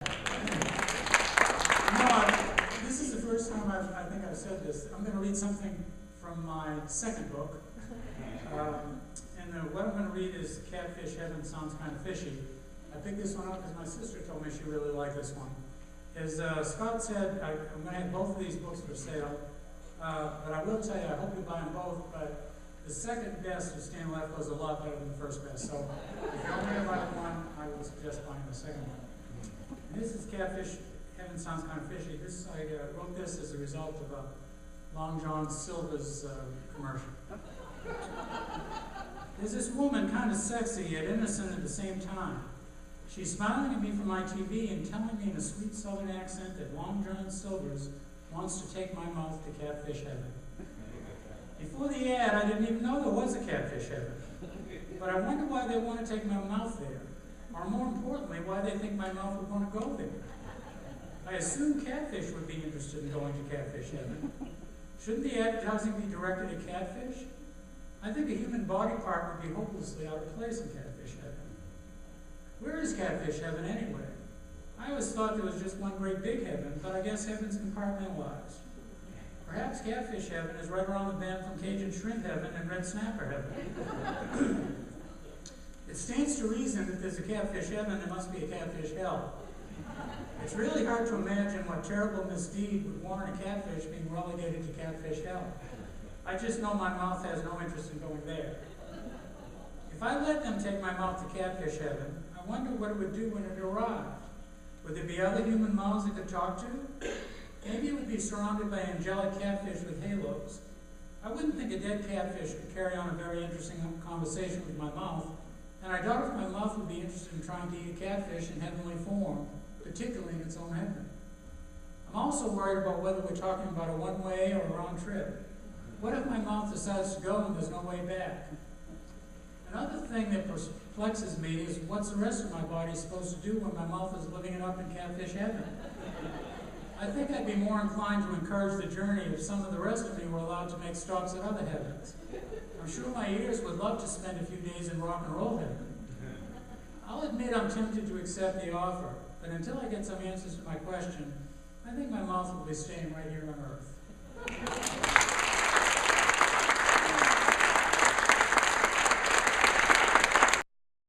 This is the first time I think I've said this. I'm going to read something from my second book. What I'm going to read is Catfish Heaven. Sounds kind of fishy. I picked this one up because my sister told me she really liked this one. As Scott said, I'm going to have both of these books for sale. But I will tell you, I hope you buy them both. But the second best of Stan Levco is a lot better than the first best. So if you're only going to buy one, I would suggest buying the second one. And this is Catfish Heaven. Sounds kind of fishy. I wrote this as a result of a Long John Silver's commercial. There's this woman, kind of sexy yet innocent at the same time. She's smiling at me from my TV and telling me in a sweet southern accent that Long John Silver's wants to take my mouth to Catfish Heaven. Before the ad, I didn't even know there was a Catfish Heaven. But I wonder why they want to take my mouth there. Or more importantly, why they think my mouth would want to go there. I assume Catfish would be interested in going to Catfish Heaven. Shouldn't the advertising be directed at Catfish? I think a human body part would be hopelessly out of place in Catfish Heaven. Where is Catfish Heaven anyway? I always thought there was just one great big heaven, but I guess heaven's compartmentalized. Perhaps Catfish Heaven is right around the bend from Cajun Shrimp Heaven and Red Snapper Heaven. It stands to reason that there's a Catfish Heaven, there must be a Catfish Hell. It's really hard to imagine what terrible misdeed would warrant a catfish being relegated to Catfish Hell. I just know my mouth has no interest in going there. If I let them take my mouth to Catfish Heaven, I wonder what it would do when it arrived. Would there be other human mouths it could talk to? Maybe it would be surrounded by angelic catfish with halos. I wouldn't think a dead catfish could carry on a very interesting conversation with my mouth, and I doubt if my mouth would be interested in trying to eat a catfish in heavenly form, particularly in its own heaven. I'm also worried about whether we're talking about a one-way or a round trip. What if my mouth decides to go and there's no way back? Another thing that perplexes me is what's the rest of my body supposed to do when my mouth is living it up in Catfish Heaven? I think I'd be more inclined to encourage the journey if some of the rest of me were allowed to make stops at other heavens. I'm sure my ears would love to spend a few days in rock and roll heaven. I'll admit I'm tempted to accept the offer, but until I get some answers to my question, I think my mouth will be staying right here on Earth.